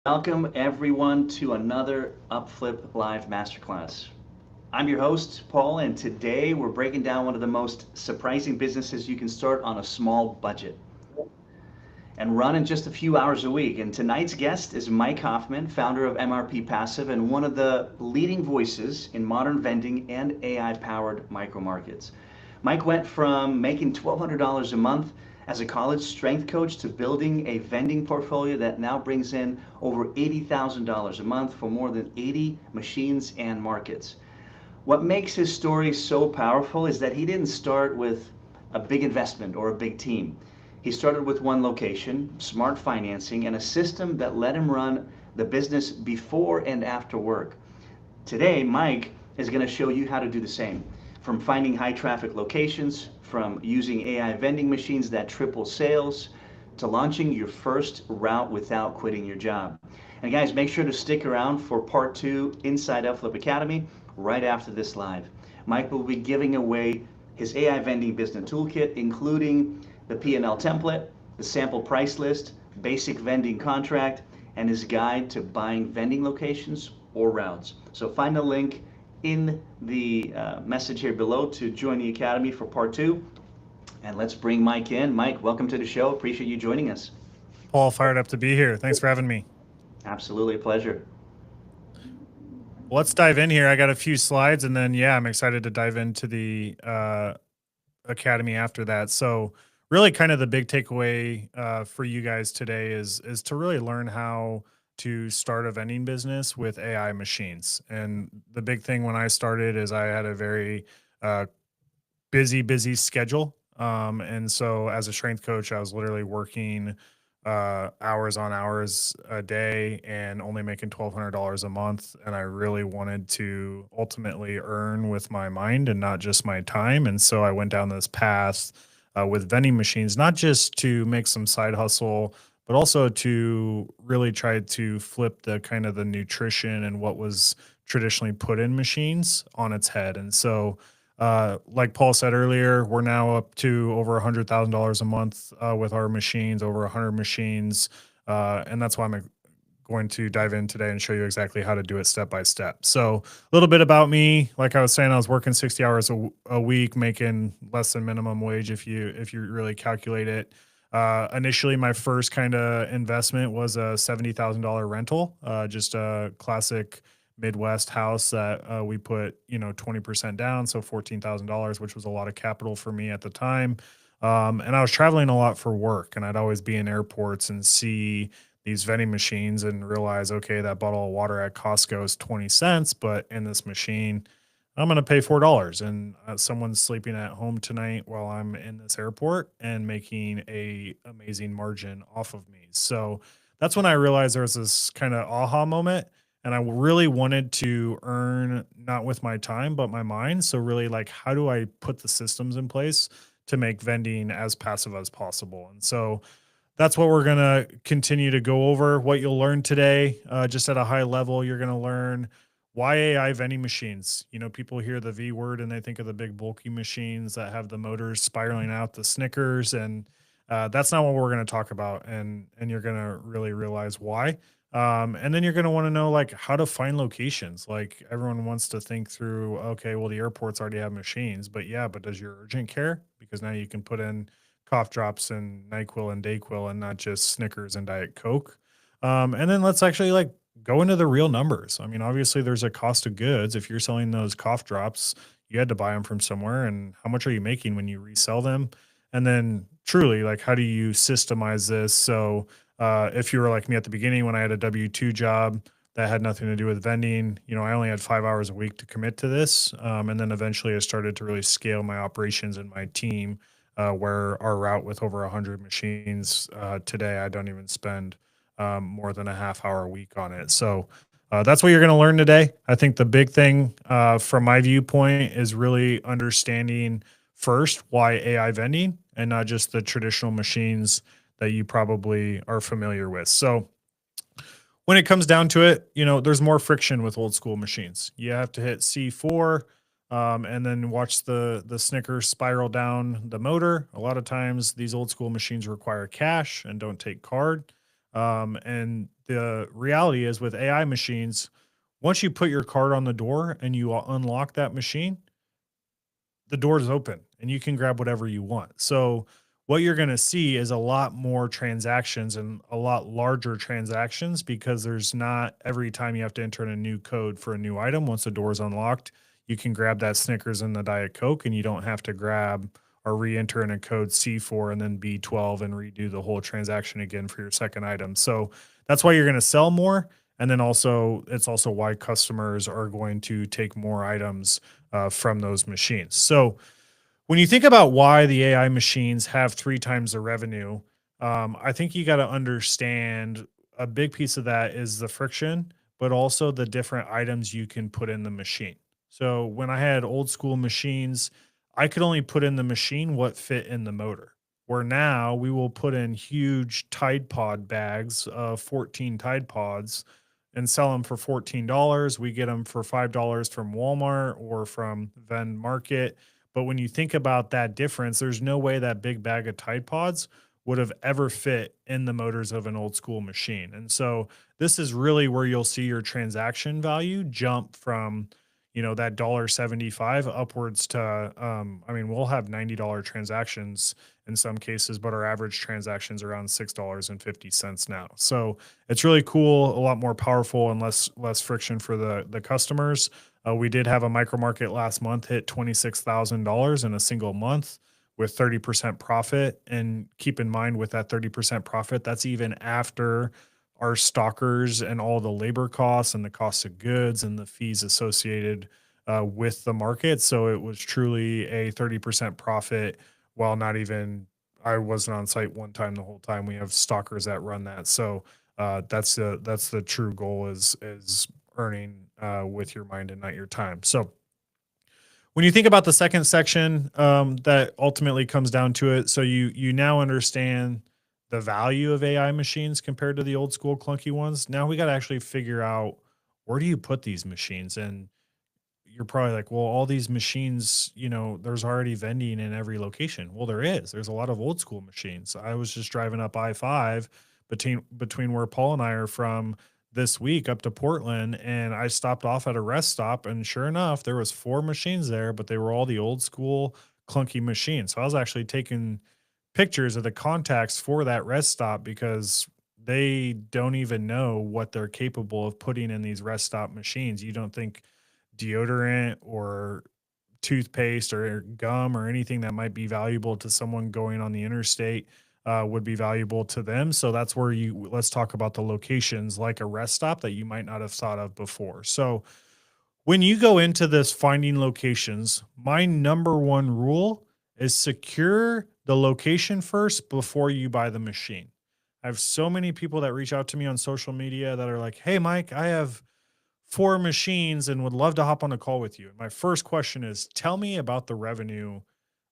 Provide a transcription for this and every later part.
Welcome everyone to another UpFlip Live Masterclass. I'm your host, Paul, and today we're breaking down one of the most surprising businesses you can start on a small budget and run in just a few hours a week. And tonight's guest is Mike Hoffman, founder of MRP Passive and one of the leading voices in modern vending and AI-powered micromarkets. Mike went from making $1,200 a month as a college strength coach to building a vending portfolio that now brings in over $80,000 a month for more than 80 machines and markets. What makes his story so powerful is that he didn't start with a big investment or a big team. He started with one location, smart financing, and a system that let him run the business before and after work. Today, Mike is going to show you how to do the same. From finding high traffic locations, from using AI vending machines that triple sales, to launching your first route without quitting your job. And guys, make sure to stick around for part two inside UpFlip Academy right after this live. Mike will be giving away his AI vending business toolkit, including the P&L template, the sample price list, basic vending contract, and his guide to buying vending locations or routes. So find the link in the message here below to join the Academy for part two. And let's bring Mike in. Mike, welcome to the show. Appreciate you joining us. Paul, fired up to be here. Thanks for having me. Absolutely a pleasure. Let's dive in here. I got a few slides, and then I'm excited to dive into the academy after that. So, really, kind of the big takeaway for you guys today is to really learn how to start a vending business with AI machines. And the big thing when I started is I had a very uh, busy schedule. And so as a strength coach, I was literally working hours on hours a day and only making $1,200 a month. And I really wanted to ultimately earn with my mind and not just my time. And so I went down this path with vending machines, not just to make some side hustle, but also to really try to flip the kind of the nutrition and what was traditionally put in machines on its head. And so like Paul said earlier, we're now up to over $100,000 a month with our machines, over 100 machines, and that's why I'm going to dive in today and show you exactly how to do it step by step. So, a little bit about me. Like I was saying, I was working 60 hours a week, making less than minimum wage if you really calculate it. Initially, my first kind of investment was a $70,000 rental, just a classic Midwest house that we put 20% down, so $14,000, which was a lot of capital for me at the time. And I was traveling a lot for work, and I'd always be in airports and see these vending machines and realize, okay, that bottle of water at Costco is 20 cents, but in this machine, I'm going to pay $4. And someone's sleeping at home tonight while I'm in this airport and making a amazing margin off of me. So that's when I realized there was this kind of aha moment. And I really wanted to earn not with my time, but my mind. So really like, how do I put the systems in place to make vending as passive as possible? And so that's what we're going to continue to go over. What you'll learn today, just at a high level, you're going to learn why AI vending machines. People hear the V word and they think of the big bulky machines that have the motors spiraling out the Snickers, and that's not what we're going to talk about. And you're going to really realize why. And then you're going to want to know like how to find locations. Like everyone wants to think through, okay, well the airports already have machines, but does your urgent care? Because now you can put in cough drops and NyQuil and DayQuil and not just Snickers and Diet Coke. And then let's actually like go into the real numbers. I mean, obviously there's a cost of goods. If you're selling those cough drops, you had to buy them from somewhere. And how much are you making when you resell them? And then truly, like, how do you systemize this? So if you were like me at the beginning, when I had a W-2 job that had nothing to do with vending, I only had 5 hours a week to commit to this. And then eventually I started to really scale my operations and my team, where our route with over 100 machines today, I don't even spend more than a half hour a week on it. So that's what you're going to learn today. I think the big thing from my viewpoint is really understanding first why AI vending and not just the traditional machines that you probably are familiar with. So when it comes down to it, there's more friction with old school machines. You have to hit C4 and then watch the Snickers spiral down the motor. A lot of times these old school machines require cash and don't take card. And the reality is with AI machines, once you put your card on the door and you unlock that machine, the door's open and you can grab whatever you want. So what you're going to see is a lot more transactions and a lot larger transactions because there's not every time you have to enter in a new code for a new item. Once the door is unlocked, you can grab that Snickers and the Diet Coke and you don't have to grab or re-enter in a code C4 and then B12 and redo the whole transaction again for your second item. So that's why you're going to sell more. And then also, it's also why customers are going to take more items from those machines. So when you think about why the AI machines have three times the revenue, I think you got to understand a big piece of that is the friction, but also the different items you can put in the machine. So when I had old school machines, I could only put in the machine what fit in the motor. Where now we will put in huge Tide Pod bags of 14 Tide Pods and sell them for $14. We get them for $5 from Walmart or from Vend Market. But when you think about that difference, there's no way that big bag of Tide Pods would have ever fit in the motors of an old school machine. And so this is really where you'll see your transaction value jump from, that $1.75 upwards to, I mean, we'll have $90 transactions in some cases, but our average transactions around $6.50 now. So it's really cool, a lot more powerful and less friction for the customers. We did have a micro market last month hit $26,000 in a single month with 30% profit. And keep in mind, with that 30% profit, that's even after our stockers and all the labor costs and the cost of goods and the fees associated with the market. So it was truly a 30% profit while not even, I wasn't on site one time the whole time. We have stockers that run that. So that's the true goal is earning with your mind and not your time. So when you think about the second section, that ultimately comes down to it. So you now understand the value of AI machines compared to the old school clunky ones. Now we got to actually figure out, where do you put these machines? And you're probably like, well, all these machines, there's already vending in every location. Well, there is. There's a lot of old school machines. I was just driving up I-5 between where Paul and I are from this week up to Portland, and I stopped off at a rest stop, and sure enough, there was 4 machines there, but they were all the old school clunky machines. So I was actually taking pictures of the contacts for that rest stop because they don't even know what they're capable of putting in these rest stop machines. You don't think deodorant or toothpaste or gum or anything that might be valuable to someone going on the interstate would be valuable to them. So that's where let's talk about the locations like a rest stop that you might not have thought of before. So when you go into this finding locations, my number one rule is secure the location first before you buy the machine. I have so many people that reach out to me on social media that are like, "Hey, Mike, I have 4 machines and would love to hop on a call with you." And my first question is, tell me about the revenue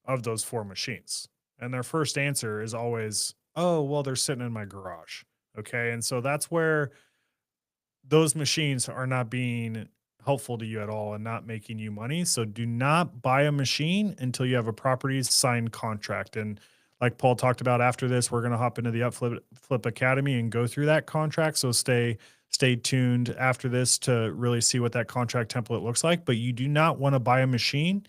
of those 4 machines. And their first answer is always, oh, well, they're sitting in my garage. Okay. And so that's where those machines are not being helpful to you at all and not making you money. So do not buy a machine until you have a property signed contract. And like Paul talked about, after this, we're going to hop into the UpFlip Academy and go through that contract. So stay tuned after this to really see what that contract template looks like. But you do not want to buy a machine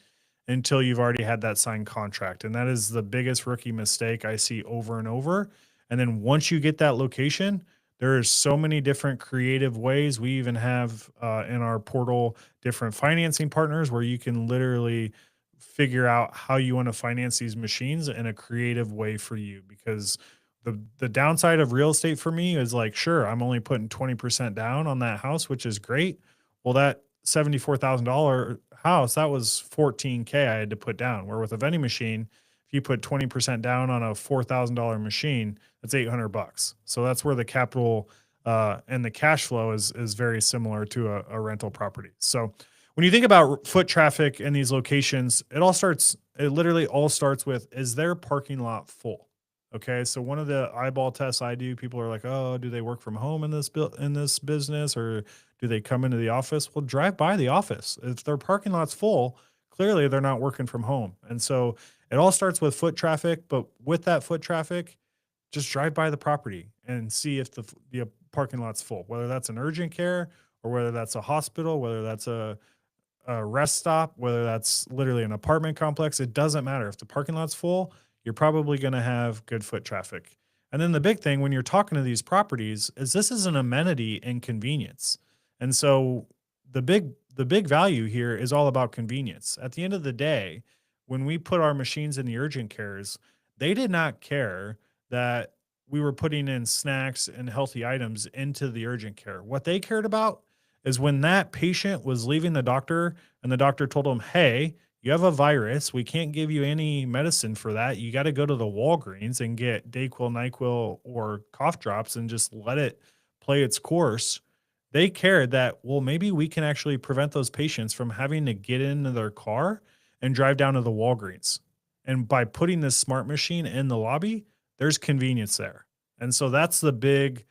until you've already had that signed contract. And that is the biggest rookie mistake I see over and over. And then once you get that location, there is so many different creative ways. We even have in our portal different financing partners where you can literally figure out how you want to finance these machines in a creative way for you. Because the downside of real estate for me is like, sure, I'm only putting 20% down on that house, which is great. Well, that $74,000 house, that was 14K I had to put down. Where with a vending machine, if you put 20% down on a $4,000 machine, that's $800. So that's where the capital and the cash flow is very similar to a rental property. So when you think about foot traffic in these locations, it literally all starts with, is their parking lot full? Okay. So one of the eyeball tests I do, people are like, oh, do they work from home in this business, or do they come into the office? Well, drive by the office. If their parking lot's full, clearly they're not working from home. And so it all starts with foot traffic, but with that foot traffic, just drive by the property and see if the parking lot's full, whether that's an urgent care or whether that's a hospital, whether that's a rest stop, whether that's literally an apartment complex. It doesn't matter. If the parking lot's full, you're probably going to have good foot traffic. And then the big thing when you're talking to these properties is this is an amenity and convenience. And so the big value here is all about convenience. At the end of the day, when we put our machines in the urgent cares, they did not care that we were putting in snacks and healthy items into the urgent care. What they cared about is when that patient was leaving the doctor and the doctor told them, "Hey, you have a virus. We can't give you any medicine for that. You got to go to the Walgreens and get Dayquil, NyQuil, or cough drops and just let it play its course." They cared that, well, maybe we can actually prevent those patients from having to get into their car and drive down to the Walgreens. And by putting this smart machine in the lobby, there's convenience there. And so that's the big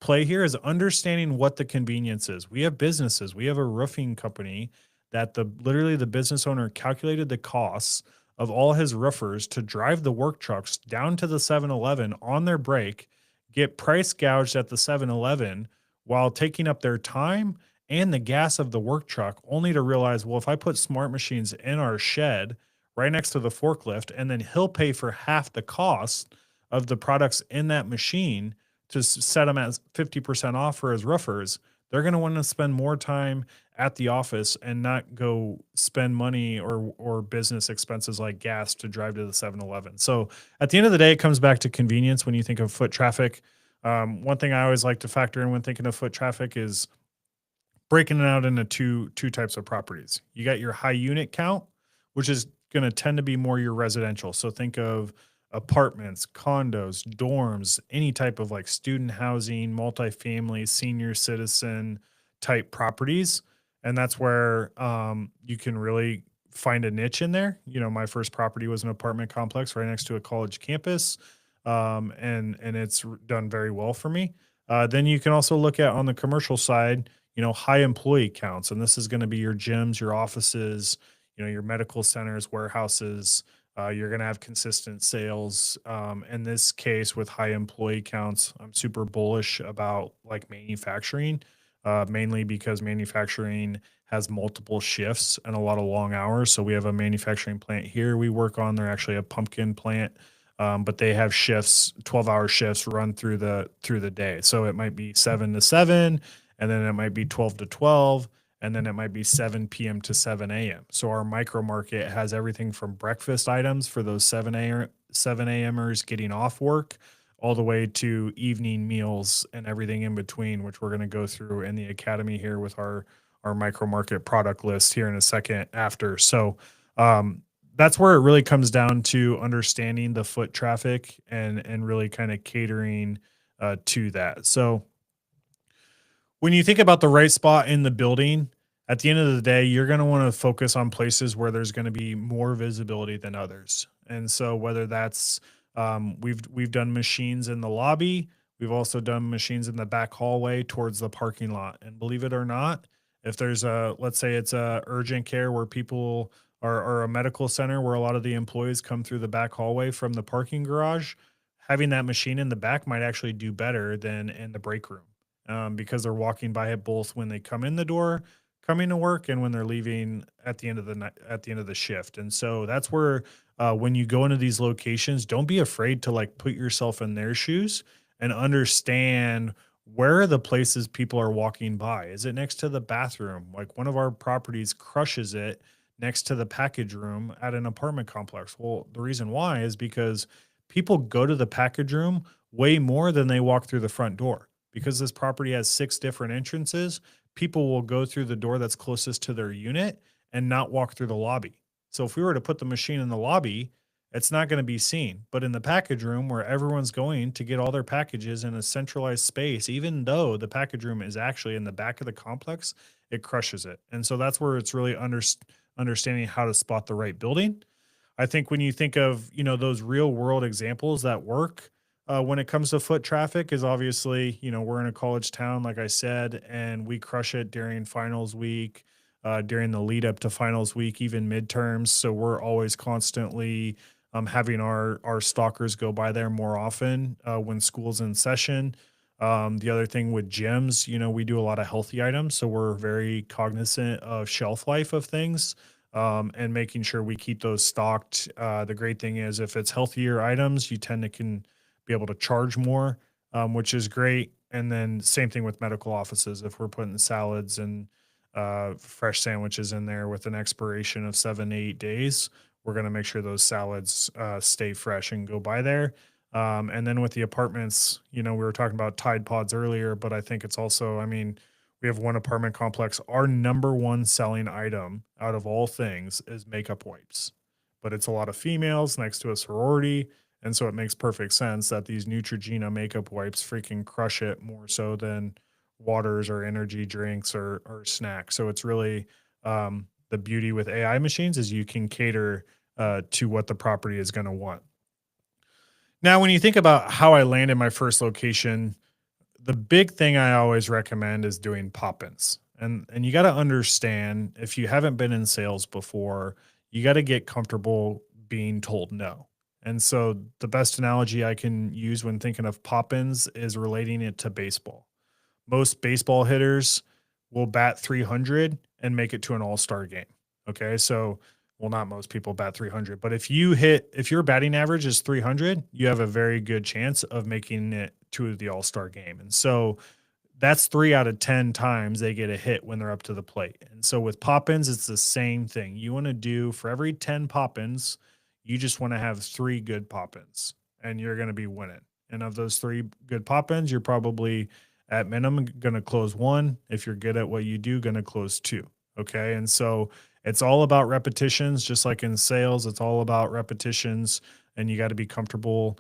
play here is understanding what the convenience is. We have businesses. We have a roofing company that the business owner calculated the costs of all his roofers to drive the work trucks down to the 7-Eleven on their break, get price gouged at the 7-Eleven while taking up their time and the gas of the work truck, only to realize, well, if I put smart machines in our shed right next to the forklift, and then he'll pay for half the cost of the products in that machine to set them at 50% off for his roofers, they're going to want to spend more time at the office and not go spend money or business expenses like gas to drive to the 7-Eleven. So at the end of the day, it comes back to convenience when you think of foot traffic. One thing I always like to factor in when thinking of foot traffic is breaking it out into two types of properties. You got your high unit count, which is going to tend to be more your residential. So think of apartments, condos, dorms, any type of like student housing, multifamily, senior citizen type properties. And that's where you can really find a niche in there. You know, my first property was an apartment complex right next to a college campus. And it's done very well for me. Then you can also look at on the commercial side, you know, high employee counts. And this is going to be your gyms, your offices, you know, your medical centers, warehouses. You're going to have consistent sales. In this case, with high employee counts, I'm super bullish about like manufacturing, mainly because manufacturing has multiple shifts and a lot of long hours. So we have a manufacturing plant here we work on. They're actually a pumpkin plant, but they have shifts, 12-hour shifts run through the day. So it might be 7 to 7, and then it might be 12 to 12, and then it might be 7 p.m. to 7 a.m. So our micro market has everything from breakfast items for those 7 a.m.ers getting off work all the way to evening meals and everything in between, which we're going to go through in the academy here with our micro market product list here in a second after. So that's where it really comes down to understanding the foot traffic and really kind of catering to that. So when you think about the right spot in the building, at the end of the day, you're going to want to focus on places where there's going to be more visibility than others. And so whether that's we've done machines in the lobby, we've also done machines in the back hallway towards the parking lot. And believe it or not, if there's let's say it's a urgent care where people are or a medical center where a lot of the employees come through the back hallway from the parking garage, having that machine in the back might actually do better than in the break room, because they're walking by it both when they come in the door, coming to work, and when they're leaving at the end of the night, at the end of the shift. And so that's where when you go into these locations, don't be afraid to like put yourself in their shoes and understand where are the places people are walking by. Is it next to the bathroom? Like one of our properties crushes it next to the package room at an apartment complex. Well, the reason why is because people go to the package room way more than they walk through the front door. Because this property has 6 different entrances, people will go through the door that's closest to their unit and not walk through the lobby. So if we were to put the machine in the lobby, it's not going to be seen. But in the package room where everyone's going to get all their packages in a centralized space, even though the package room is actually in the back of the complex, it crushes it. And so that's where it's really understanding how to spot the right building. I think when you think of, you know, those real world examples that work when it comes to foot traffic is obviously, you know, we're in a college town, like I said, and we crush it during finals week, during the lead up to finals week, even midterms. So we're always constantly having our stalkers go by there more often when school's in session. The other thing with gyms, we do a lot of healthy items, so we're very cognizant of shelf life of things, and making sure we keep those stocked. The great thing is if it's healthier items, you tend to can be able to charge more, which is great. And then same thing with medical offices. If we're putting salads and fresh sandwiches in there with an expiration of 7 to 8 days, we're going to make sure those salads stay fresh and go by there. And then with the apartments, we were talking about Tide Pods earlier, but I think it's also, I mean, we have one apartment complex. Our number one selling item out of all things is makeup wipes, but it's a lot of females next to a sorority. And so it makes perfect sense that these Neutrogena makeup wipes freaking crush it more so than waters or energy drinks or snacks. So it's really the beauty with AI machines is you can cater to what the property is going to want. Now, when you think about how I landed my first location, the big thing I always recommend is doing pop-ins. And you got to understand, if you haven't been in sales before, you got to get comfortable being told no. And so the best analogy I can use when thinking of pop-ins is relating it to baseball. Most baseball hitters will bat 300 and make it to an all-star game. Okay. So, well, not most people bat 300, but if your batting average is 300, you have a very good chance of making it to the all-star game. And so that's 3 out of 10 times they get a hit when they're up to the plate. And so with pop-ins, it's the same thing. You want to do for every 10 pop-ins, you just want to have 3 good pop-ins and you're going to be winning. And of those 3 good pop-ins, you're probably at minimum going to close 1. If you're good at what you do, going to close 2. Okay. And so it's all about repetitions, just like in sales, it's all about repetitions and you got to be comfortable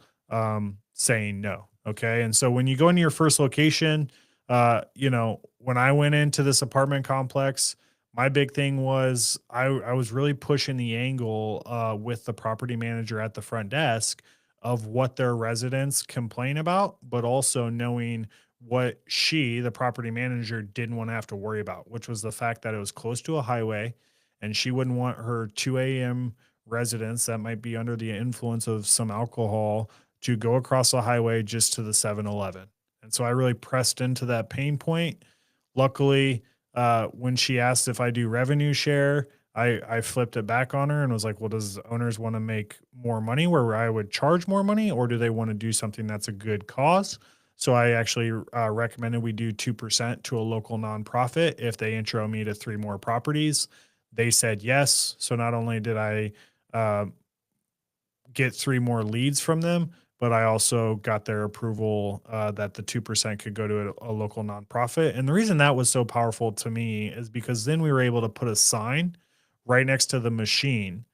saying no. Okay. And so when you go into your first location, when I went into this apartment complex, my big thing was I was really pushing the angle with the property manager at the front desk of what their residents complain about, but also knowing what the property manager, didn't want to have to worry about, which was the fact that it was close to a highway and she wouldn't want her 2 a.m. residents that might be under the influence of some alcohol to go across the highway just to the 7-Eleven. And so I really pressed into that pain point. Luckily, when she asked if I do revenue share, I flipped it back on her and was like, well, does owners want to make more money where I would charge more money, or do they want to do something that's a good cause? So I actually recommended we do 2% to a local nonprofit if they intro me to 3 more properties. They said yes. So not only did I get 3 more leads from them, but I also got their approval that the 2% could go to a local nonprofit. And the reason that was so powerful to me is because then we were able to put a sign right next to the machine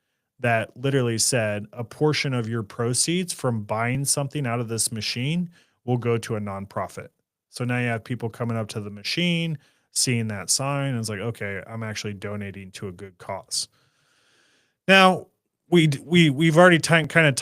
that literally said a portion of your proceeds from buying something out of this machine will go to a nonprofit. So now you have people coming up to the machine, seeing that sign, and it's like, okay, I'm actually donating to a good cause. Now, we've already kind of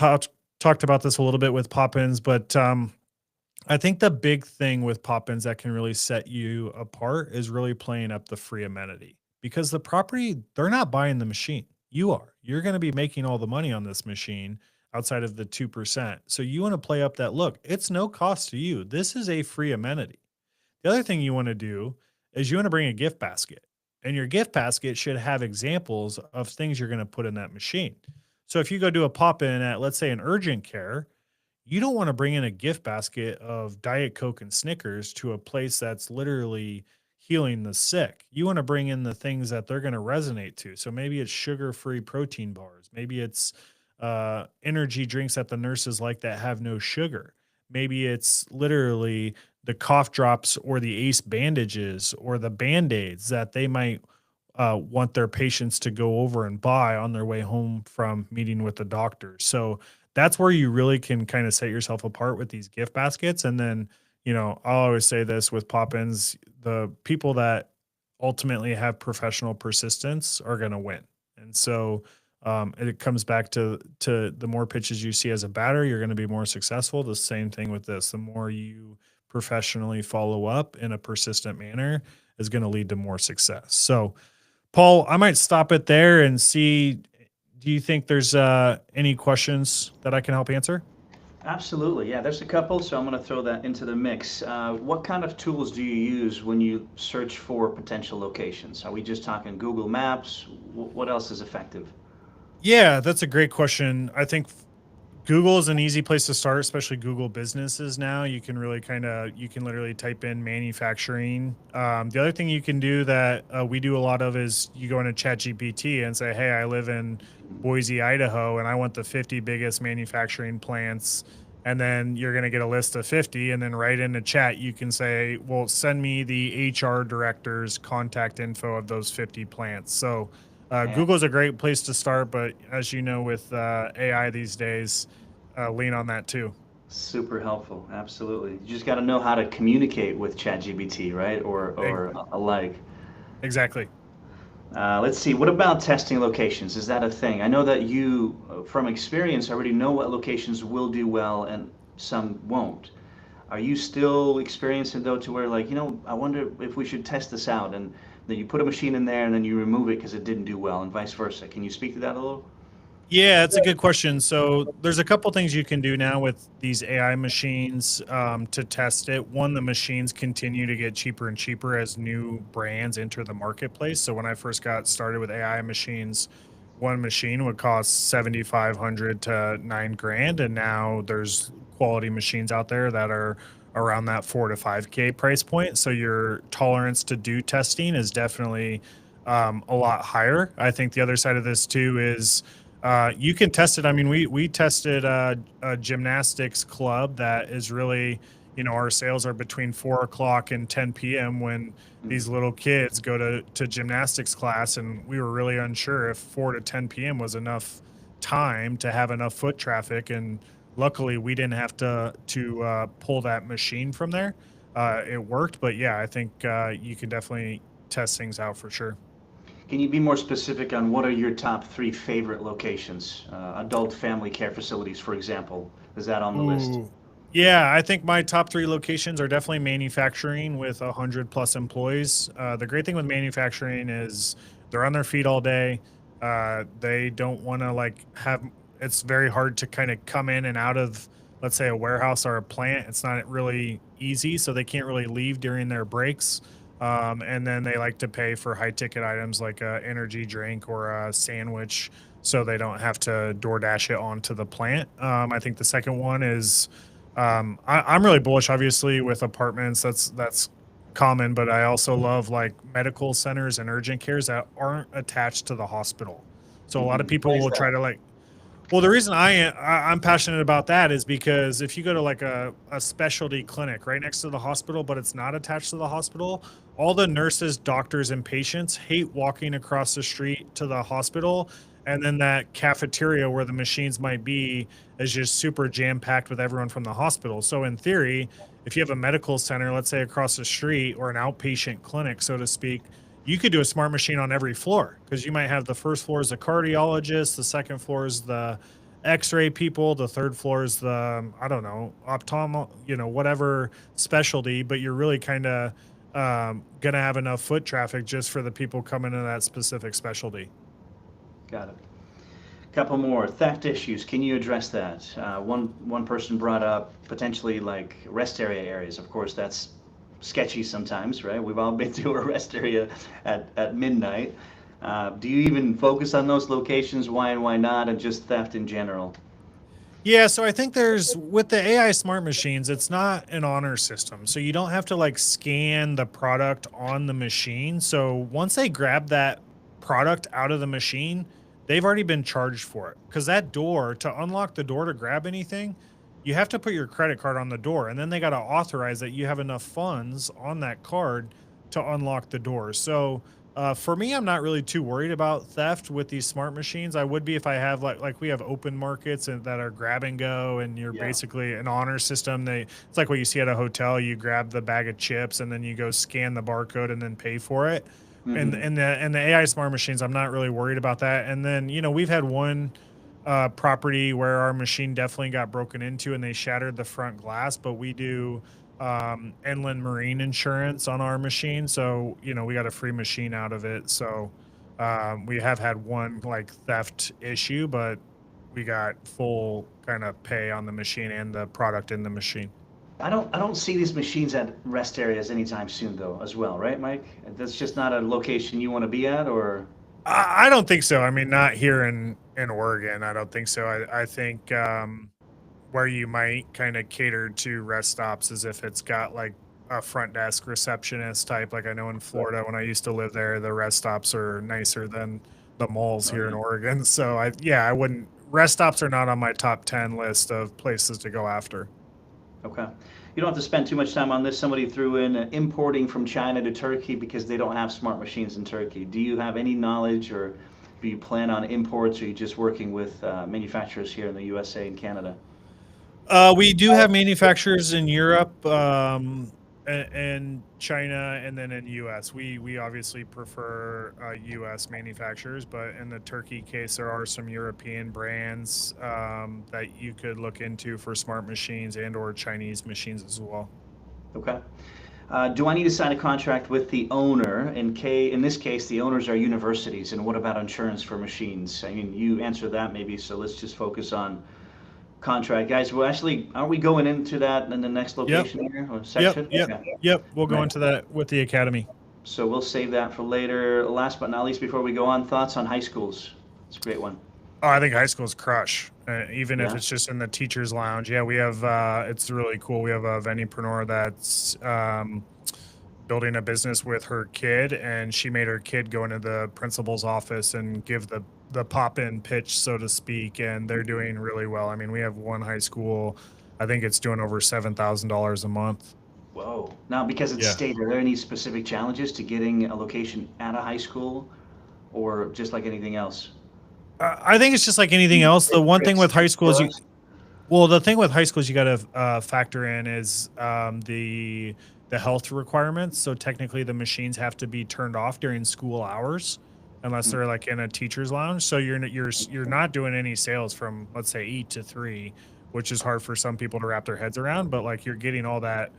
talked about this a little bit with pop-ins, but I think the big thing with pop-ins that can really set you apart is really playing up the free amenity, because the property, they're not buying the machine. You are. You're going to be making all the money on this machine outside of the 2%. So you want to play up that look. It's no cost to you. This is a free amenity. The other thing you want to do is you want to bring a gift basket, and your gift basket should have examples of things you're going to put in that machine. So if you go do a pop in at, let's say, an urgent care, you don't want to bring in a gift basket of Diet Coke and Snickers to a place that's literally healing the sick. You want to bring in the things that they're going to resonate to. So maybe it's sugar-free protein bars. Maybe it's energy drinks that the nurses like that have no sugar. Maybe it's literally the cough drops or the ACE bandages or the Band-Aids that they might want their patients to go over and buy on their way home from meeting with the doctor. So that's where you really can kind of set yourself apart with these gift baskets. And then, I'll always say this with pop-ins, the people that ultimately have professional persistence are going to win. And so it comes back to the more pitches you see as a batter, you're going to be more successful. The same thing with this. The more you professionally follow up in a persistent manner is going to lead to more success. So, Paul, I might stop it there and see, do you think there's any questions that I can help answer? Absolutely, yeah. There's a couple, so I'm going to throw that into the mix. What kind of tools do you use when you search for potential locations? Are we just talking Google Maps? What else is effective? Yeah, that's a great question. I think Google is an easy place to start, especially Google businesses now. You can really you can literally type in manufacturing. The other thing you can do that we do a lot of is you go into ChatGPT and say, hey, I live in Boise, Idaho, and I want the 50 biggest manufacturing plants. And then you're going to get a list of 50. And then right in the chat, you can say, well, send me the HR director's contact info of those 50 plants. So Yeah, Google's a great place to start. But as you know, with AI these days, lean on that too. super helpful. Absolutely. You just got to know how to communicate with ChatGPT, right? E- Or alike. Exactly. Let's see. What about testing locations? Is that a thing? I know that you, from experience, already know what locations will do well and some won't. Are you still experiencing though to where like, I wonder if we should test this out and then you put a machine in there and then you remove it because it didn't do well and vice versa. Can you speak to that a little? Yeah, it's a good question. So there's a couple things you can do now with these AI machines to test it. One, the machines continue to get cheaper and cheaper as new brands enter the marketplace. So when I first got started with AI machines, one machine would cost 7,500 to 9 grand, and now there's quality machines out there that are around that 4 to 5K price point. So your tolerance to do testing is definitely a lot higher. I think the other side of this too is you can test it. I mean, we tested a gymnastics club that is really, our sales are between 4 o'clock and 10 p.m. when these little kids go to gymnastics class, and we were really unsure if 4 to 10 p.m. was enough time to have enough foot traffic. And luckily, we didn't have to pull that machine from there. It worked, but yeah, I think you can definitely test things out for sure. Can you be more specific on what are your top three favorite locations? Adult family care facilities, for example. Is that on the list? Ooh. Yeah, I think my top three locations are definitely manufacturing with 100 plus employees. The great thing with manufacturing is they're on their feet all day. They don't want to it's very hard to kind of come in and out of, let's say, a warehouse or a plant. It's not really easy, so they can't really leave during their breaks. And then they like to pay for high ticket items like a energy drink or a sandwich so they don't have to DoorDash it onto the plant. I think the second one is I'm really bullish, obviously, with apartments. That's common, but I also love like medical centers and urgent cares that aren't attached to the hospital. So a lot of Why people is will try that? to well, the reason I'm passionate about that is because if you go to like a specialty clinic right next to the hospital, but it's not attached to the hospital, all the nurses, doctors, and patients hate walking across the street to the hospital. And then that cafeteria where the machines might be is just super jam packed with everyone from the hospital. So, in theory, if you have a medical center, let's say across the street, or an outpatient clinic, so to speak, you could do a smart machine on every floor because you might have the first floor is the cardiologist, the second floor is the x-ray people, the third floor is the I don't know, whatever specialty, but you're really kind of gonna have enough foot traffic just for the people coming to that specific specialty. Got it. Couple more theft issues. Can you address that? One person brought up potentially like rest area areas. Of course, that's sketchy sometimes, right? We've all been to a rest area at midnight. Do you even focus on those locations? Why and why not? And just theft in general? Yeah, so I think there's with the AI smart machines, it's not an honor system. So you don't have to like scan the product on the machine. So once they grab that product out of the machine, they've already been charged for it. Because that door, to unlock the door to grab anything, you have to put your credit card on the door. And then they got to authorize that you have enough funds on that card to unlock the door. So for me, I'm not really too worried about theft with these smart machines. I would be if I have like we have open markets and that are grab and go, and you're Yeah. basically an honor system. It's like what you see at a hotel. You grab the bag of chips and then you go scan the barcode and then pay for it. And Mm-hmm. and the AI smart machines, I'm not really worried about that. And then we've had one property where our machine definitely got broken into and they shattered the front glass, but we do inland marine insurance on our machine, so we got a free machine out of it. So We have had one like theft issue, but we got full kind of pay on the machine and the product in the machine. I don't see these machines at rest areas anytime soon though, as well, right, Mike? That's just not a location you want to be at, or? I don't think so. I mean, not here in Oregon. I don't think so. I think where you might kind of cater to rest stops is if it's got like a front desk receptionist type. Like I know in Right. Florida when I used to live there, the rest stops are nicer than the malls Oh, here in yeah. Oregon. So I wouldn't. Rest stops are not on my top 10 list of places to go after. Okay. You don't have to spend too much time on this. Somebody threw in importing from China to Turkey because they don't have smart machines in Turkey. Do you have any knowledge, or do you plan on imports, or are you just working with manufacturers here in the USA and Canada? We do have manufacturers in Europe, and China, and then in US. We obviously prefer US manufacturers, but in the turkey case, there are some European brands that you could look into for smart machines and or Chinese machines as well. Okay. Do I need to sign a contract with the owner? In this case, the owners are universities, and what about insurance for machines? I mean, you answer that maybe, so let's just focus on contract. Guys, well, actually, aren't we going into that in the next Yep, location here, or yep, section? yep, Okay. yep. We'll go Right. into that with the academy. So we'll save that for later. Last but not least, before we go on, thoughts on high schools? It's a great one. Oh, I think high school's crush, even if Yeah. it's just in the teachers' lounge. Yeah, we have. It's really cool. We have a vendingpreneur that's building a business with her kid, and she made her kid go into the principal's office and give the pop-in pitch, so to speak, and they're doing really well. I mean, we have one high school, I think it's doing over $7,000 a month. Whoa. Now, because it's Yeah. state, are there any specific challenges to getting a location at a high school, or just like anything else? I think it's just like anything else. The one thing Tricks, with high tips school is for you us? well, the thing with high schools you got to factor in is the health requirements. So technically, the machines have to be turned off during school hours, unless Hmm. they're like in a teacher's lounge. So you're not doing any sales from let's say 8 to 3, which is hard for some people to wrap their heads around. But like you're getting all that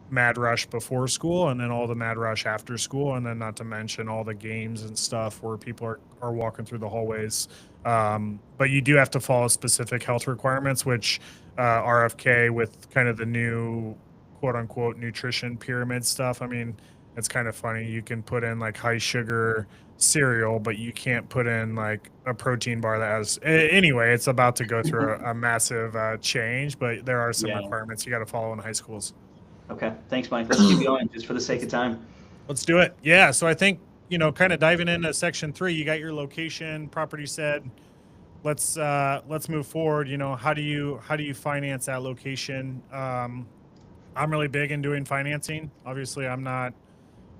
mad rush before school, and then all the mad rush after school, and then not to mention all the games and stuff where people are walking through the hallways. But you do have to follow specific health requirements, which RFK with kind of the new quote unquote nutrition pyramid stuff. I mean, it's kind of funny. You can put in like high sugar cereal, but you can't put in like a protein bar that has. Anyway, it's about to go through a massive change, but there are some Yeah. requirements you got to follow in high schools. Okay. Thanks, Mike. Let's keep going, just for the sake of time. Let's do it. Yeah. So I think, kind of diving into section 3, you got your location, property said. Let's move forward. How do you finance that location? I'm really big in doing financing. Obviously, I'm not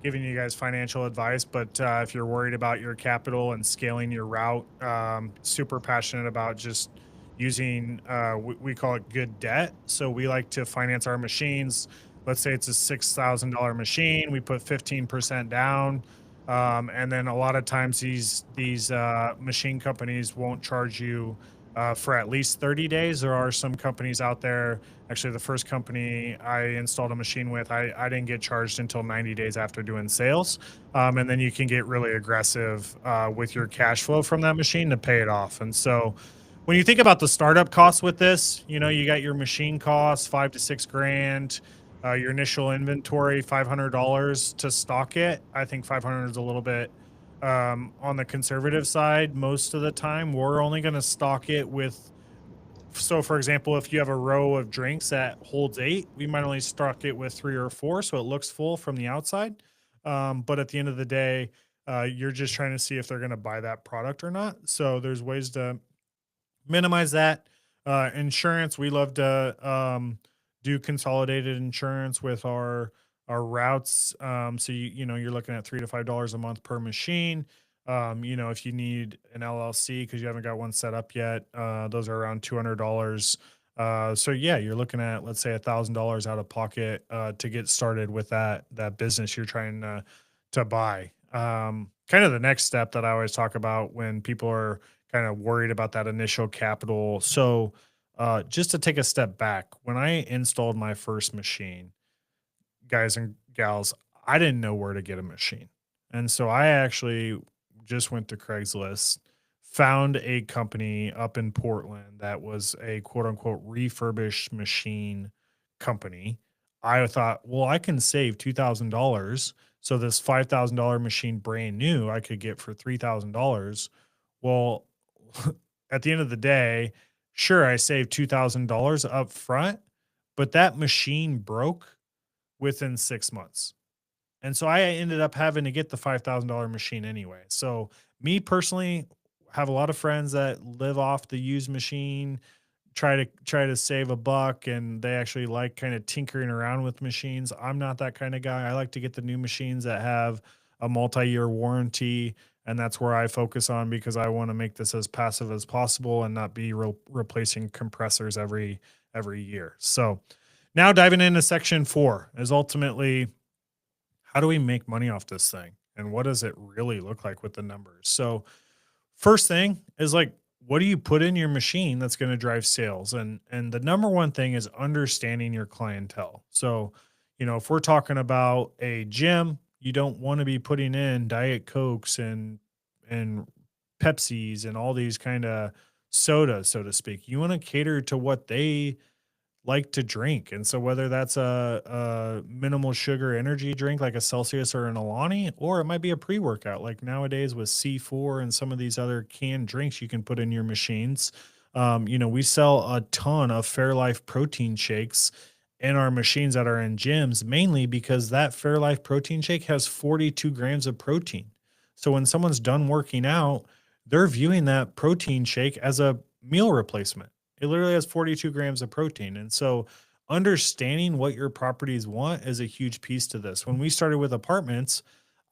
giving you guys financial advice, but if you're worried about your capital and scaling your route, super passionate about just using we call it good debt. So we like to finance our machines. Let's say it's a $6,000 machine. We put 15% down. And then a lot of times these machine companies won't charge you for at least 30 days. There are some companies out there. Actually, the first company I installed a machine with, I didn't get charged until 90 days after doing sales. And then you can get really aggressive with your cash flow from that machine to pay it off. And so when you think about the startup costs with this, you got your machine costs, 5 to 6 grand, your initial inventory, $500 to stock it. I think 500 is a little bit on the conservative side. Most of the time, we're only going to stock it with. So, for example, if you have a row of drinks that holds 8, we might only stock it with 3 or 4, so it looks full from the outside. But at the end of the day, you're just trying to see if they're going to buy that product or not. So there's ways to minimize that. Insurance, we love to do consolidated insurance with our routes. So you're looking at $3 to $5 a month per machine. If you need an LLC because you haven't got one set up yet, those are around $200. So yeah, you're looking at let's say $1,000 out of pocket to get started with that business you're trying to buy. Kind of the next step that I always talk about when people are kind of worried about that initial capital. So, just to take a step back, when I installed my first machine, guys and gals, I didn't know where to get a machine. And so I actually just went to Craigslist, found a company up in Portland that was a quote unquote refurbished machine company. I thought, well, I can save $2,000. So this $5,000 machine brand new I could get for $3,000. Well, at the end of the day, sure, I saved $2,000 up front, but that machine broke within 6 months. And so I ended up having to get the $5,000 machine anyway. So me personally, have a lot of friends that live off the used machine, try to save a buck, and they actually like kind of tinkering around with machines. I'm not that kind of guy. I like to get the new machines that have a multi-year warranty, and that's where I focus on because I want to make this as passive as possible and not be replacing compressors every year. So now diving into section 4 is ultimately, how do we make money off this thing? And what does it really look like with the numbers? So, first thing is like, what do you put in your machine that's going to drive sales? And the number one thing is understanding your clientele. So, if we're talking about a gym, you don't want to be putting in Diet Cokes and Pepsis and all these kind of sodas, so to speak. You want to cater to what they like to drink. And so whether that's a minimal sugar energy drink like a Celsius or an Alani, or it might be a pre-workout like nowadays with C4 and some of these other canned drinks you can put in your machines. We sell a ton of Fairlife protein shakes in our machines that are in gyms, mainly because that Fairlife protein shake has 42 grams of protein. So when someone's done working out, they're viewing that protein shake as a meal replacement. It literally has 42 grams of protein. And so understanding what your properties want is a huge piece to this. When we started with apartments,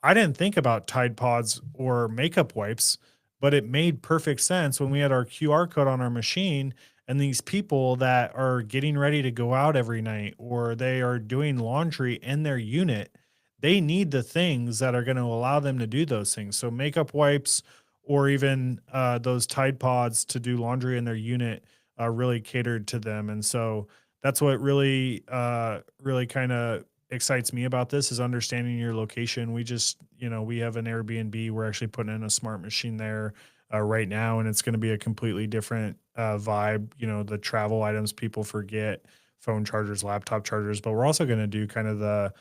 I didn't think about Tide Pods or makeup wipes, but it made perfect sense when we had our QR code on our machine and these people that are getting ready to go out every night or they are doing laundry in their unit, they need the things that are going to allow them to do those things. So makeup wipes or even those Tide Pods to do laundry in their unit really catered to them. And so that's what really kind of excites me about this is understanding your location. We have an Airbnb. We're actually putting in a smart machine there right now, and it's going to be a completely different vibe. The travel items people forget, phone chargers, laptop chargers, but we're also going to do kind of the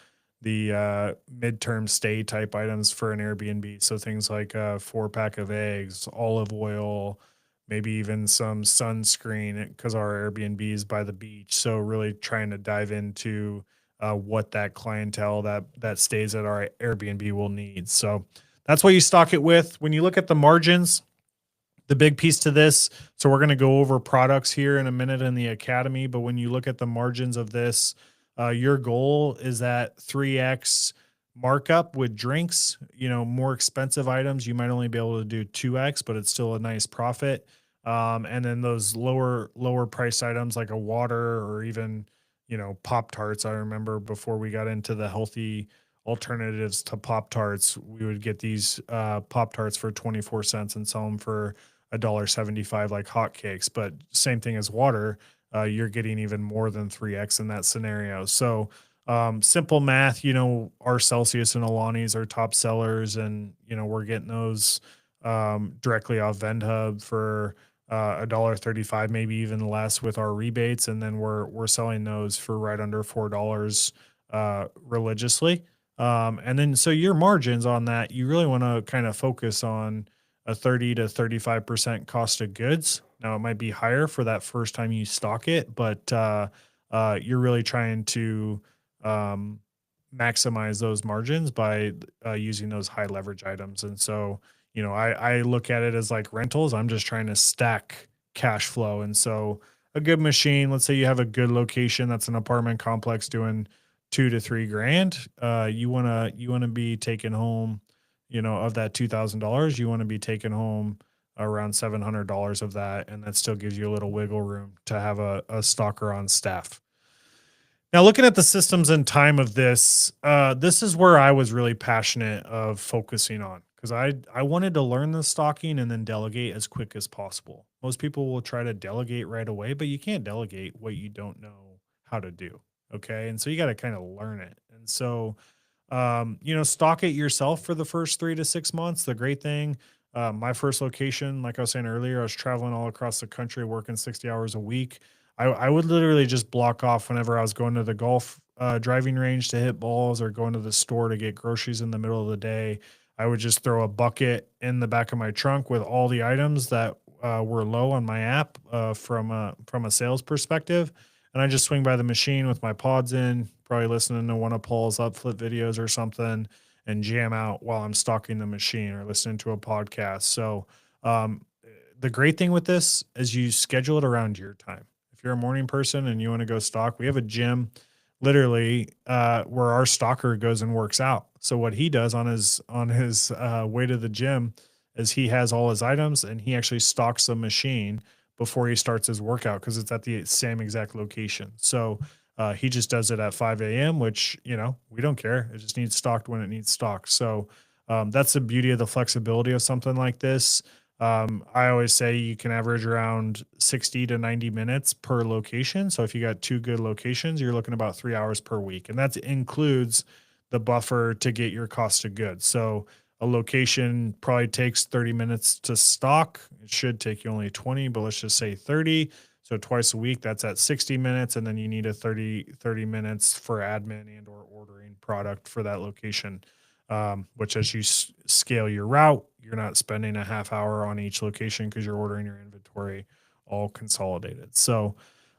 midterm stay type items for an Airbnb. So things like a 4-pack of eggs, olive oil, maybe even some sunscreen because our Airbnb is by the beach. So really trying to dive into what that clientele that stays at our Airbnb will need. So that's what you stock it with. When you look at the margins, the big piece to this, so we're going to go over products here in a minute in the academy, but when you look at the margins of this, your goal is that 3x markup with drinks. More expensive items, you might only be able to do 2x, but it's still a nice profit. And then those lower priced items like a water or even, Pop Tarts. I remember before we got into the healthy alternatives to Pop Tarts, we would get these Pop Tarts for 24 cents and sell them for $1.75 like hotcakes. But same thing as water, you're getting even more than 3x in that scenario. So simple math, our Celsius and Alani's are top sellers, and we're getting those directly off VendHub for $1.35, maybe even less with our rebates, and then we're selling those for right under $4 religiously. And then so your margins on that, you really want to kind of focus on a 30 to 35% cost of goods. Now it might be higher for that first time you stock it, but you're really trying to maximize those margins by using those high leverage items. And so, I look at it as like rentals. I'm just trying to stack cash flow. And so a good machine, let's say you have a good location that's an apartment complex doing 2 to 3 grand. You want to be taking home, of that $2,000, you want to be taking home around $700 of that. And that still gives you a little wiggle room to have a stalker on staff. Now, looking at the systems and time of this, this is where I was really passionate of focusing on because I wanted to learn the stalking and then delegate as quick as possible. Most people will try to delegate right away, but you can't delegate what you don't know how to do. Okay. And so you got to kind of learn it. And so Stock it yourself for the first 3 to 6 months. The great thing, my first location, like I was saying earlier, I was traveling all across the country, working 60 hours a week. I would literally just block off whenever I was going to the golf driving range to hit balls or going to the store to get groceries in the middle of the day. I would just throw a bucket in the back of my trunk with all the items that were low on my app from a sales perspective, and I just swing by the machine with my pods in, probably listening to one of Paul's UpFlip videos or something, and jam out while I'm stocking the machine or listening to a podcast. So, um, the great thing with this is you schedule it around your time. If you're a morning person and you want to go stock, we have a gym literally where our stalker goes and works out. So what he does on his way to the gym is he has all his items and he actually stocks the machine before he starts his workout because it's at the same exact location. So he just does it at 5 a.m., which, we don't care. It just needs stocked when it needs stocked. So that's the beauty of the flexibility of something like this. I always say you can average around 60 to 90 minutes per location. So if you got two good locations, you're looking about 3 hours per week. And that includes the buffer to get your cost of goods. So a location probably takes 30 minutes to stock. It should take you only 20, but let's just say 30. So twice a week, that's at 60 minutes. And then you need a 30 minutes for admin and or ordering product for that location. Which as you scale your route, you're not spending a half hour on each location because you're ordering your inventory all consolidated. So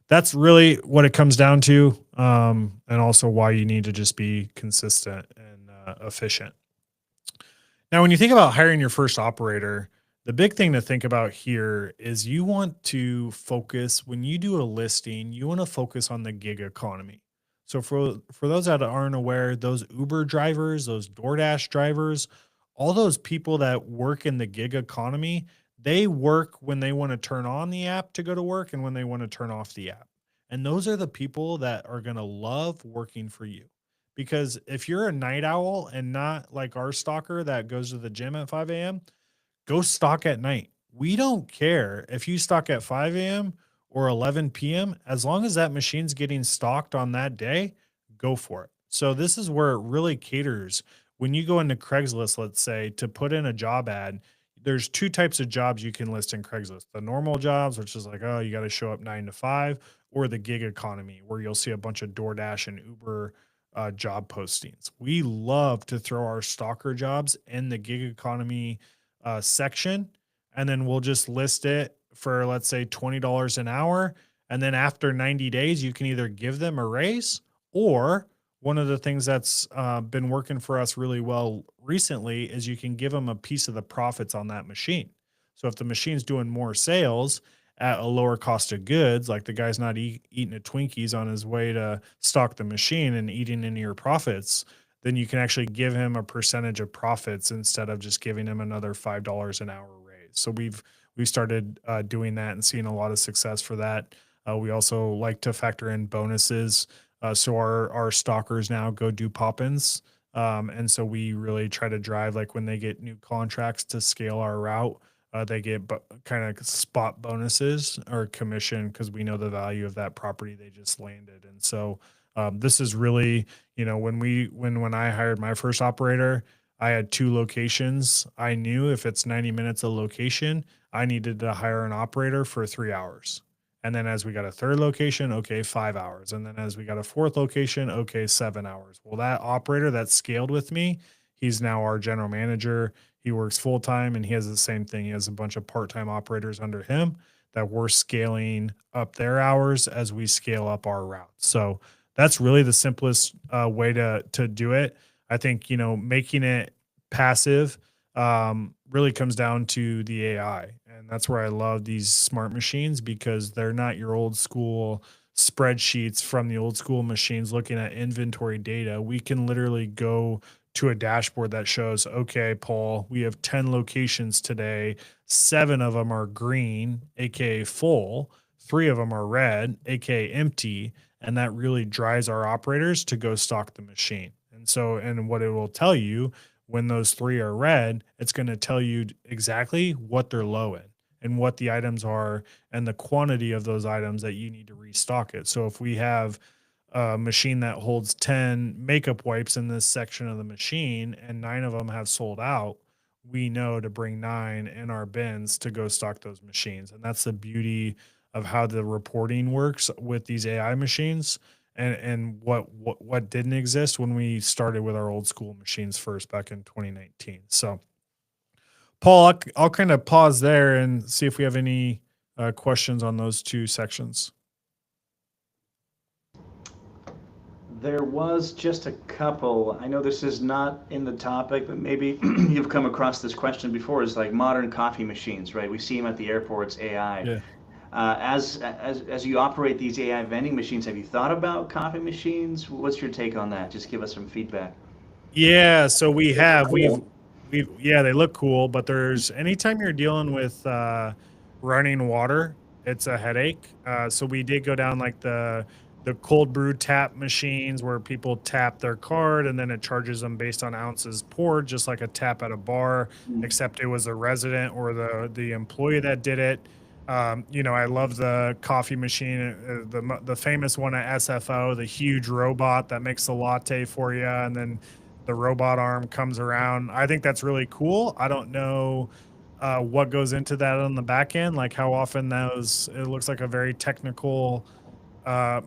that's really what it comes down to. And also why you need to just be consistent and efficient. Now, when you think about hiring your first operator, the big thing to think about here is you want to focus when you do a listing, you want to focus on the gig economy. So for those that aren't aware, those Uber drivers, those DoorDash drivers, all those people that work in the gig economy, they work when they want to turn on the app to go to work and when they want to turn off the app. And those are the people that are going to love working for you. Because if you're a night owl and not like our stalker that goes to the gym at 5 a.m., go stock at night. We don't care if you stock at 5 a.m. or 11 p.m. As long as that machine's getting stocked on that day, go for it. So this is where it really caters. When you go into Craigslist, let's say, to put in a job ad, there's two types of jobs you can list in Craigslist. The normal jobs, which is like, oh, you got to show up 9 to 5, or the gig economy, where you'll see a bunch of DoorDash and Uber job postings. We love to throw our stalker jobs in the gig economy section, and then we'll just list it for, let's say, $20 an hour. And then after 90 days, you can either give them a raise, or one of the things that's been working for us really well recently is you can give them a piece of the profits on that machine. So if the machine's doing more sales at a lower cost of goods, like the guy's not eating a Twinkies on his way to stock the machine and eating into your profits, then you can actually give him a percentage of profits instead of just giving him another $5 an hour raise. So we've started doing that and seeing a lot of success for that. We also like to factor in bonuses. So our stalkers now go do pop-ins. And so we really try to drive, like when they get new contracts to scale our route, they get kind of spot bonuses or commission because we know the value of that property they just landed. And so this is really, when I hired my first operator, I had two locations. I knew if it's 90 minutes a location, I needed to hire an operator for 3 hours. And then as we got a third location, okay, 5 hours. And then as we got a fourth location, okay, 7 hours. Well, that operator that scaled with me, he's now our general manager. He works full time and he has the same thing. He has a bunch of part time operators under him that we're scaling up their hours as we scale up our routes. So that's really the simplest way to do it. I think, making it passive really comes down to the AI. And that's where I love these smart machines, because they're not your old school spreadsheets from the old school machines looking at inventory data. We can literally go to a dashboard that shows, okay, Paul, we have 10 locations today. 7 of them are green, aka full. 3 of them are red, aka empty. And that really drives our operators to go stock the machine. And what it will tell you when those 3 are red, it's going to tell you exactly what they're low in and what the items are and the quantity of those items that you need to restock it. So if we have a machine that holds 10 makeup wipes in this section of the machine and 9 of them have sold out, we know to bring 9 in our bins to go stock those machines. And that's the beauty of how the reporting works with these AI machines, and what didn't exist when we started with our old school machines first back in 2019. So Paul, I'll kind of pause there and see if we have any questions on those two sections. There was just a couple. I know this is not in the topic, but maybe you've come across this question before. Is like modern coffee machines, right? We see them at the airports, AI. Yeah. As you operate these AI vending machines, have you thought about coffee machines? What's your take on that? Just give us some feedback. Yeah, so we've yeah, they look cool, but there's anytime you're dealing with running water, it's a headache. So we did go down like the cold brew tap machines where people tap their card and then it charges them based on ounces poured, just like a tap at a bar, except it was a resident or the employee that did it. I love the coffee machine, the famous one at SFO, the huge robot that makes the latte for you, and then the robot arm comes around. I think that's really cool. I don't know what goes into that on the back end, like how often it looks like a very technical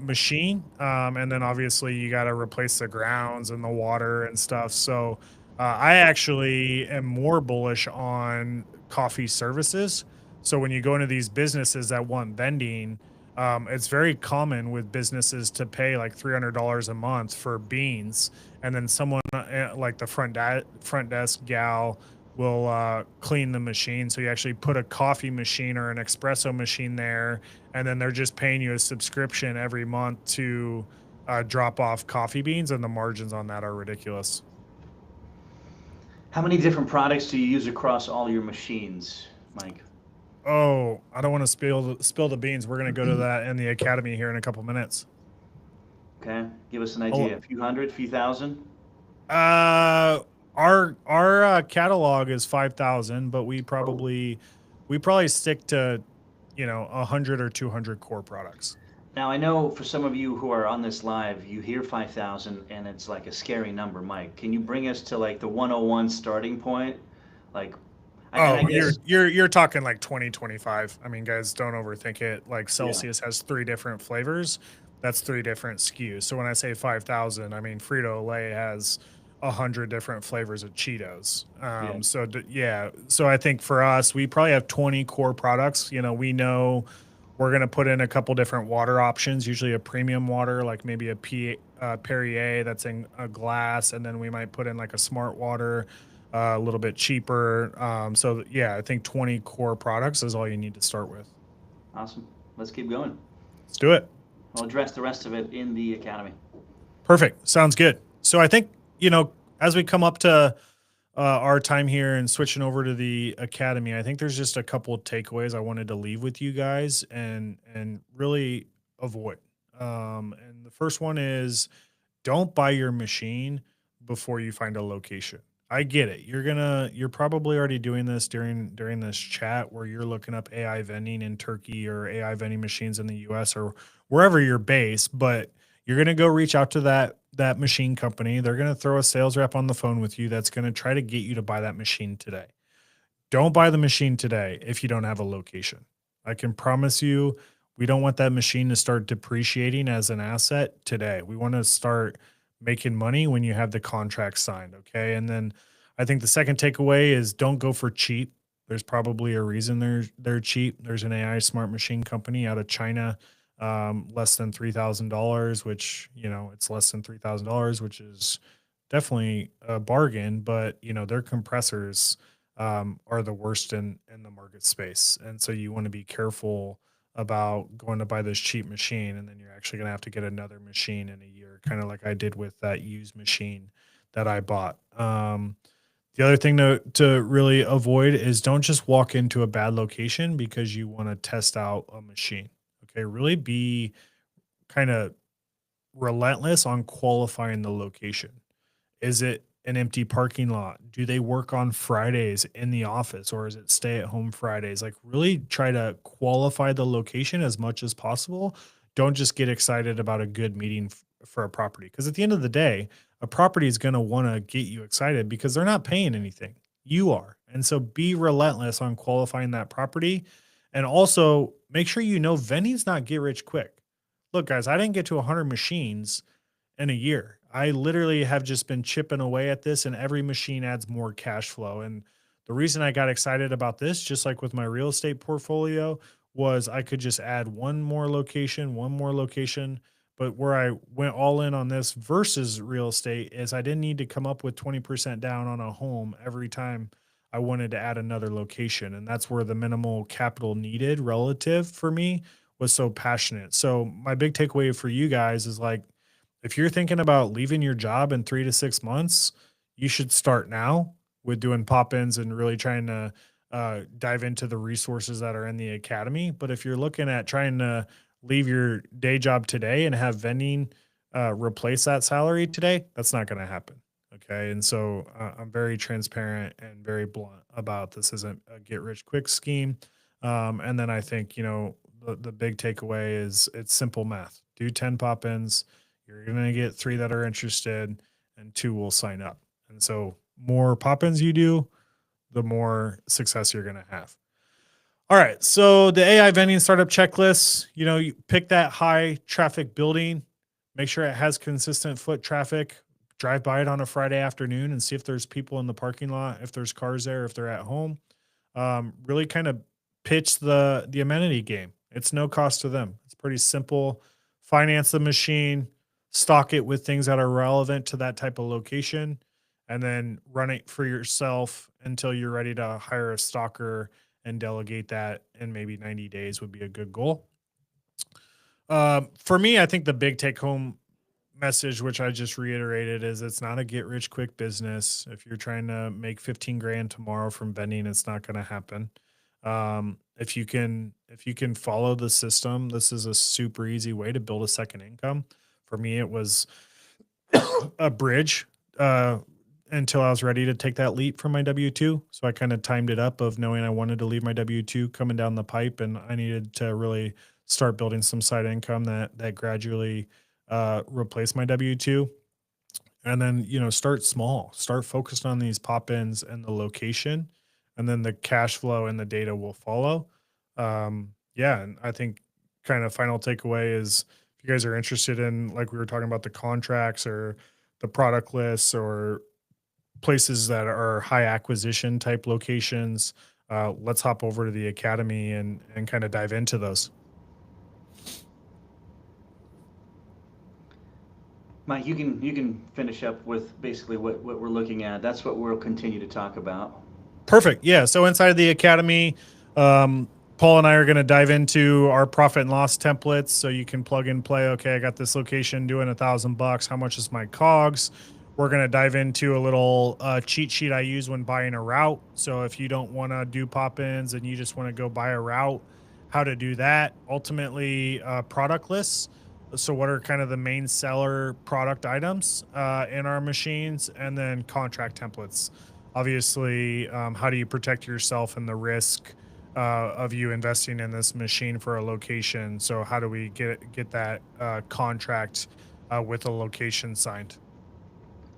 machine. And then obviously you got to replace the grounds and the water and stuff. So I actually am more bullish on coffee services. So when you go into these businesses that want vending, it's very common with businesses to pay like $300 a month for beans, and then someone like the front desk gal will clean the machine. So you actually put a coffee machine or an espresso machine there, and then they're just paying you a subscription every month to drop off coffee beans, and the margins on that are ridiculous. How many different products do you use across all your machines, Mike? Oh, I don't want to spill the beans. We're going to go to that in the academy here in a couple minutes. Okay, give us an Oh, idea. A few hundred, few thousand? uh, our catalog is 5,000, but Oh. we probably stick to 100 or 200 core products. Now, I know for some of you who are on this live, you hear 5,000 and it's like a scary number, Mike. Can you bring us to like the 101 starting point? Like, and I Oh, you're guess, you're you're talking like 2025. I mean, guys, don't overthink it. Like yeah, Celsius has 3 different flavors. That's 3 different SKUs. So when I say 5,000, I mean Frito-Lay has 100 different flavors of Cheetos. yeah. Yeah. So I think for us, we probably have 20 core products. We know we're going to put in a couple different water options, usually a premium water, like maybe Perrier that's in a glass, and then we might put in like a smart water, a little bit cheaper. Yeah, I think 20 core products is all you need to start with. Awesome. Let's keep going. Let's do it. We'll address the rest of it in the academy. Perfect. Sounds good. So I think, as we come up to our time here and switching over to the academy, I think there's just a couple of takeaways I wanted to leave with you guys and really avoid. And the first one is, don't buy your machine before you find a location. I get it. You're probably already doing this during this chat where you're looking up AI vending in Turkey or AI vending machines in the US or wherever you're based, but you're going to go reach out to that machine company. They're going to throw a sales rep on the phone with you that's going to try to get you to buy that machine today. Don't buy the machine today if you don't have a location. I can promise you, we don't want that machine to start depreciating as an asset today. We want to start making money when you have the contract signed. Okay. And then I think the second takeaway is don't go for cheap. There's probably a reason they're cheap. There's an AI smart machine company out of China, less than $3,000, which, it's less than $3,000, which is definitely a bargain, but their compressors are the worst in the market space. And so you want to be careful about going to buy this cheap machine, and then you're actually going to have to get another machine in a year, kind of like I did with that used machine that I bought. The other thing to really avoid is don't just walk into a bad location because you want to test out a machine. Okay, really be kind of relentless on qualifying the location. Is it an empty parking lot? Do they work on Fridays in the office, or is it stay at home Fridays? Like, really try to qualify the location as much as possible. Don't just get excited about a good meeting for a property. Because at the end of the day, a property is going to want to get you excited because they're not paying anything. You are. And so be relentless on qualifying that property. And also make sure you know vending's not get rich quick. Look, guys, I didn't get to 100 machines in a year. I literally have just been chipping away at this, and every machine adds more cash flow. And the reason I got excited about this, just like with my real estate portfolio, was I could just add one more location, one more location. But where I went all in on this versus real estate is I didn't need to come up with 20% down on a home every time I wanted to add another location. And that's where the minimal capital needed relative for me was so passionate. So my big takeaway for you guys is like, if you're thinking about leaving your job in 3 to 6 months, you should start now with doing pop-ins and really trying to dive into the resources that are in the academy. But if you're looking at trying to leave your day job today and have vending replace that salary today, that's not going to happen. Okay. And so I'm very transparent and very blunt about this isn't a get rich quick scheme. And then I think, the big takeaway is it's simple math. Do 10 pop-ins. You're going to get 3 that are interested and 2 will sign up. And so more pop-ins you do, the more success you're going to have. All right. So the AI vending startup checklist, you pick that high traffic building, make sure it has consistent foot traffic, drive by it on a Friday afternoon and see if there's people in the parking lot, if there's cars there, if they're at home. Really kind of pitch the amenity game. It's no cost to them. It's pretty simple. Finance the machine, stock it with things that are relevant to that type of location, and then run it for yourself until you're ready to hire a stalker and delegate that in maybe 90 days would be a good goal. For me, I think the big take home message, which I just reiterated, is it's not a get rich quick business. If you're trying to make 15 grand tomorrow from vending, it's not going to happen. If you can follow the system, this is a super easy way to build a second income. For me, it was a bridge until I was ready to take that leap from my W-2. So I kind of timed it up of knowing I wanted to leave my W-2 coming down the pipe, and I needed to really start building some side income that gradually replace my W-2. And then, start small, start focused on these pop-ins and the location, and then the cash flow and the data will follow. Yeah. And I think kind of final takeaway is if you guys are interested in, like we were talking about, the contracts or the product lists or places that are high acquisition type locations, let's hop over to the academy and kind of dive into those. Mike, you can finish up with basically what we're looking at. That's what we'll continue to talk about. Perfect. Yeah. So inside of the academy, Paul and I are going to dive into our profit and loss templates. So you can plug and play. Okay, I got this location doing $1,000. How much is my COGS? We're going to dive into a little cheat sheet I use when buying a route. So if you don't want to do pop-ins and you just want to go buy a route, how to do that. Ultimately, product lists. So what are kind of the main seller product items in our machines, and then contract templates. Obviously, how do you protect yourself and the risk of you investing in this machine for a location? So how do we get that contract with a location signed?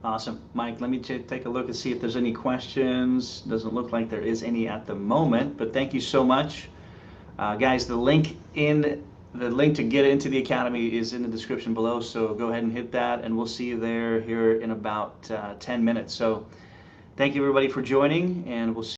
Awesome. Mike, let me take a look and see if there's any questions. Doesn't look like there is any at the moment, but thank you so much. Guys, the link to get into the academy is in the description below, so go ahead and hit that, and we'll see you there here in about 10 minutes. So thank you everybody for joining, and we'll see